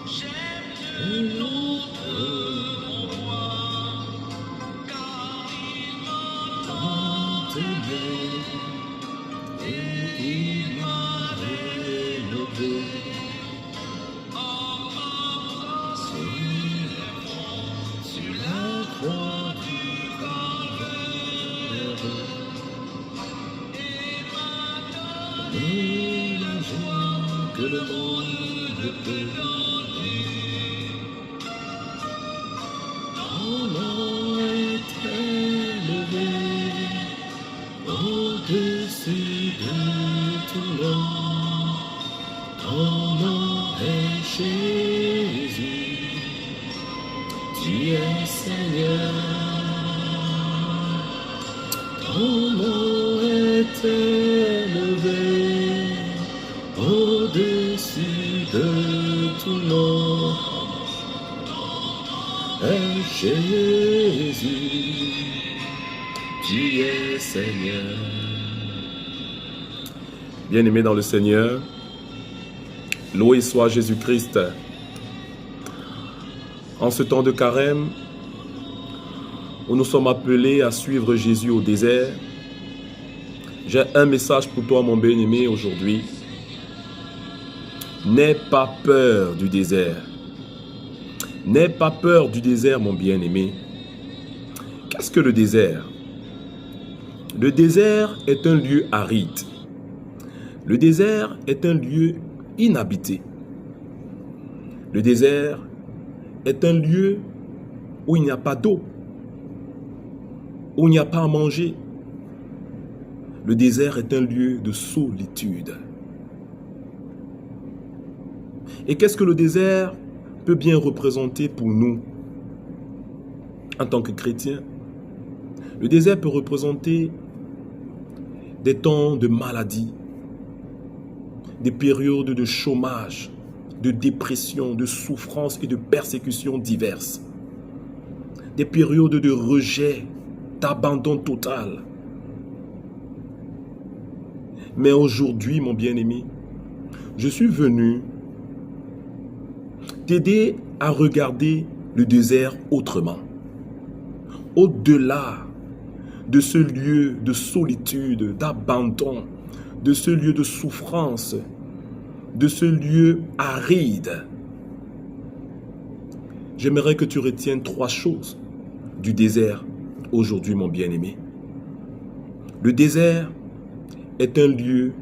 le nom de mon roi, car il m'a tant aimé et il m'a rénové. En m'embrassant sur la croix du Calvaire et m'a donné la joie que le monde peut donner. Ton nom est élevé au-dessus de tout nom. Ton nom est Jésus, tu es Seigneur. Ton nom est élevé au-dessus de tout nom. Est Jésus, tu es Seigneur. Bien-aimés dans le Seigneur, loué soit Jésus-Christ. En ce temps de carême, où nous sommes appelés à suivre Jésus au désert, j'ai un message pour toi, mon bien-aimé, aujourd'hui. N'aie pas peur du désert. N'aie pas peur du désert, mon bien-aimé. Qu'est-ce que le désert? Le désert est un lieu aride. Le désert est un lieu inhabité. Le désert est un lieu où il n'y a pas d'eau, où il n'y a pas à manger. Le désert est un lieu de solitude. Et qu'est-ce que le désert peut bien représenter pour nous en tant que chrétiens? Le désert peut représenter des temps de maladie, des périodes de chômage, de dépression, de souffrance et de persécutions diverses. Des périodes de rejet, d'abandon total. Mais aujourd'hui, mon bien-aimé, je suis venu t'aider à regarder le désert autrement. Au-delà de ce lieu de solitude, d'abandon, de ce lieu de souffrance, de ce lieu aride. J'aimerais que tu retiennes 3 choses du désert aujourd'hui, mon bien-aimé. Le désert est un lieu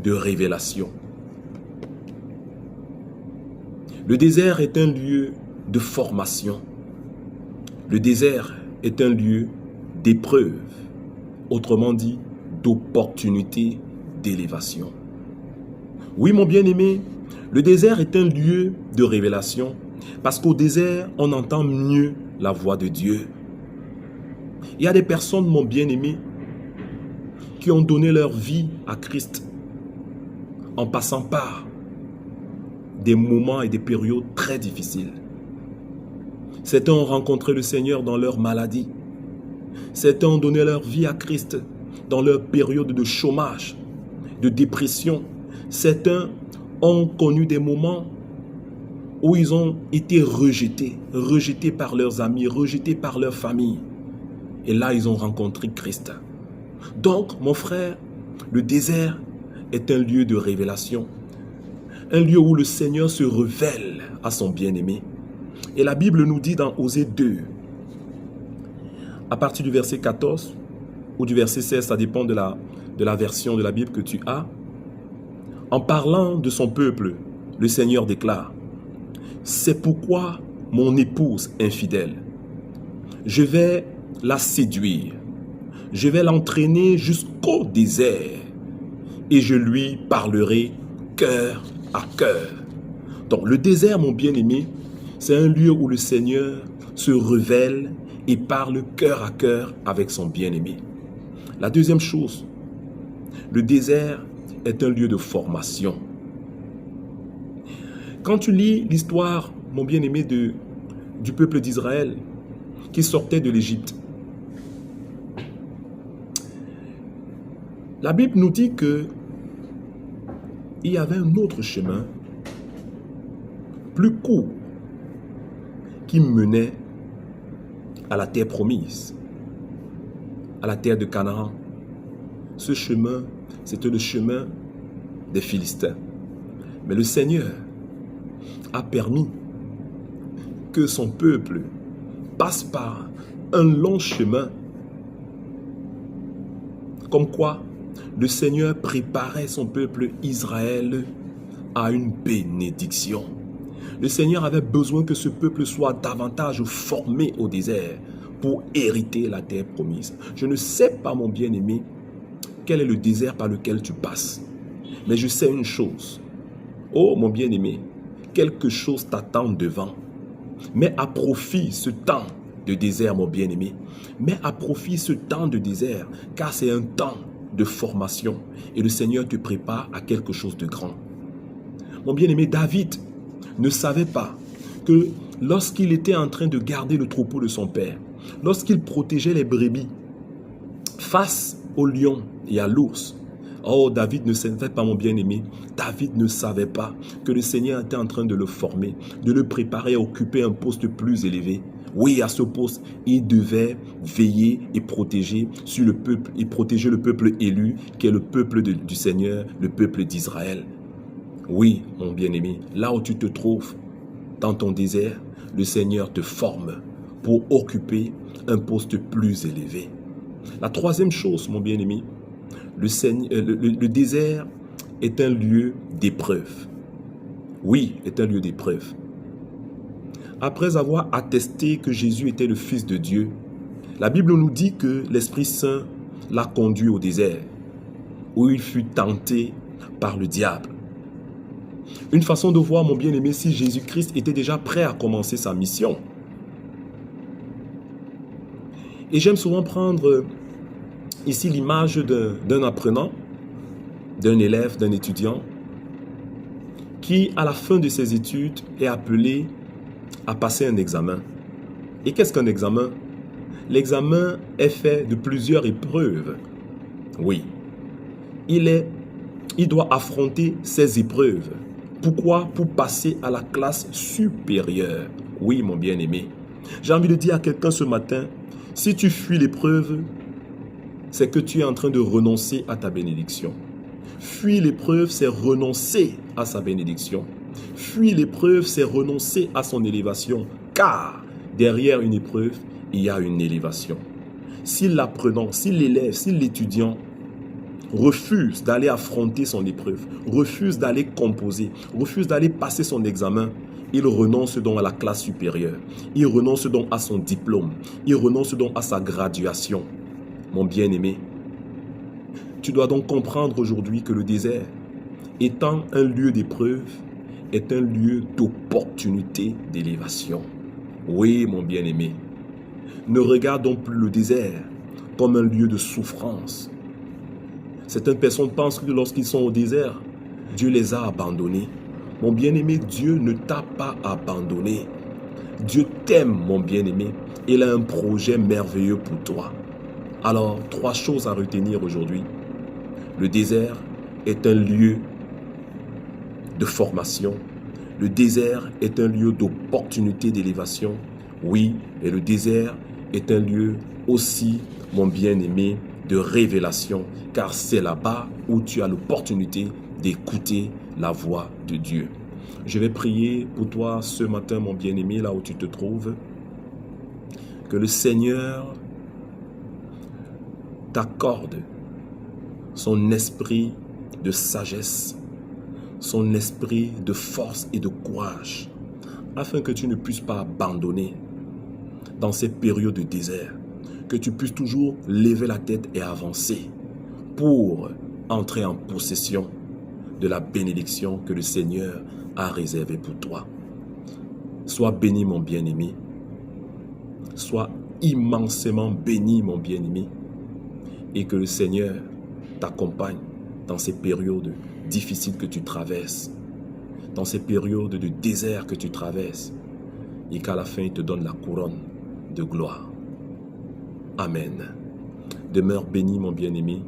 de révélation. Le désert est un lieu de formation. Le désert est un lieu d'épreuve, autrement dit, d'opportunité d'élévation. Oui, mon bien-aimé, le désert est un lieu de révélation parce qu'au désert, on entend mieux la voix de Dieu. Il y a des personnes, mon bien-aimé, qui ont donné leur vie à Christ en passant par des moments et des périodes très difficiles. Certains ont rencontré le Seigneur dans leur maladie. Certains ont donné leur vie à Christ dans leur période de chômage, de dépression. Certains ont connu des moments où ils ont été rejetés par leurs amis, rejetés par leur famille. Et là, ils ont rencontré Christ. Donc, mon frère, le désert est un lieu de révélation. Un lieu où le Seigneur se révèle à son bien-aimé. Et la Bible nous dit dans Osée 2, à partir du verset 14 ou du verset 16, ça dépend de la version de la Bible que tu as. En parlant de son peuple, le Seigneur déclare: « C'est pourquoi mon épouse infidèle, je vais la séduire, je vais l'entraîner jusqu'au désert et je lui parlerai cœur à cœur. » Donc le désert, mon bien-aimé, c'est un lieu où le Seigneur se révèle et parle cœur à cœur avec son bien-aimé. La deuxième chose, le désert est un lieu de formation. Quand tu lis l'histoire, mon bien-aimé, du peuple d'Israël qui sortait de l'Égypte, la Bible nous dit que il y avait un autre chemin plus court qui menait à la terre promise, à la terre de Canaan. Ce chemin, c'était le chemin des Philistins. Mais le Seigneur a permis que son peuple passe par un long chemin. Comme quoi, le Seigneur préparait son peuple Israël à une bénédiction. Le Seigneur avait besoin que ce peuple soit davantage formé au désert pour hériter la terre promise. Je ne sais pas, mon bien-aimé, quel est le désert par lequel tu passes. Mais je sais une chose. Oh, mon bien-aimé, quelque chose t'attend devant. Mets à profit ce temps de désert, mon bien-aimé. Mets à profit ce temps de désert, car c'est un temps de formation. Et le Seigneur te prépare à quelque chose de grand. Mon bien-aimé, David ne savait pas que lorsqu'il était en train de garder le troupeau de son père, lorsqu'il protégeait les brebis face au lion et à l'ours, oh, David ne savait pas, mon bien-aimé, David ne savait pas que le Seigneur était en train de le former, de le préparer à occuper un poste plus élevé. Oui, à ce poste, il devait veiller et protéger sur le peuple, et protéger le peuple élu, qui est le peuple du Seigneur, le peuple d'Israël. Oui, mon bien-aimé, là où tu te trouves, dans ton désert, le Seigneur te forme pour occuper un poste plus élevé. La troisième chose, mon bien-aimé, le désert est un lieu d'épreuve. Oui, est un lieu d'épreuve. Après avoir attesté que Jésus était le Fils de Dieu, la Bible nous dit que l'Esprit Saint l'a conduit au désert, où il fut tenté par le diable. Une façon de voir, mon bien-aimé, si Jésus-Christ était déjà prêt à commencer sa mission. Et j'aime souvent prendre ici l'image d'un apprenant, d'un élève, d'un étudiant, qui, à la fin de ses études, est appelé à passer un examen. Et qu'est-ce qu'un examen? L'examen est fait de plusieurs épreuves. Oui. Il doit affronter ces épreuves. Pourquoi? Pour passer à la classe supérieure. Oui, mon bien-aimé. J'ai envie de dire à quelqu'un ce matin, si tu fuis l'épreuve, c'est que tu es en train de renoncer à ta bénédiction. Fuir l'épreuve, c'est renoncer à sa bénédiction. Fuir l'épreuve, c'est renoncer à son élévation. Car derrière une épreuve, il y a une élévation. Si l'apprenant, si l'élève, si l'étudiant refuse d'aller affronter son épreuve, refuse d'aller composer, refuse d'aller passer son examen, il renonce donc à la classe supérieure. Il renonce donc à son diplôme. Il renonce donc à sa graduation. Mon bien-aimé, tu dois donc comprendre aujourd'hui que le désert, étant un lieu d'épreuve, est un lieu d'opportunité d'élévation. Oui, mon bien-aimé, ne regardons plus le désert comme un lieu de souffrance. Certaines personnes pensent que lorsqu'ils sont au désert, Dieu les a abandonnés. Mon bien-aimé, Dieu ne t'a pas abandonné. Dieu t'aime, mon bien-aimé. Il a un projet merveilleux pour toi. Alors, 3 choses à retenir aujourd'hui. Le désert est un lieu de formation. Le désert est un lieu d'opportunité d'élévation. Oui, et le désert est un lieu aussi, mon bien-aimé, de révélation, car c'est là-bas où tu as l'opportunité d'écouter la voix de Dieu. Je vais prier pour toi ce matin, mon bien-aimé, là où tu te trouves, que le Seigneur t'accorde son esprit de sagesse, son esprit de force et de courage, afin que tu ne puisses pas abandonner dans cette période de désert, que tu puisses toujours lever la tête et avancer pour entrer en possession de la bénédiction que le Seigneur a réservée pour toi. Sois béni, mon bien-aimé. Sois immensément béni, mon bien-aimé. Et que le Seigneur t'accompagne dans ces périodes difficiles que tu traverses, dans ces périodes de désert que tu traverses, et qu'à la fin, il te donne la couronne de gloire. Amen. Demeure béni, mon bien-aimé.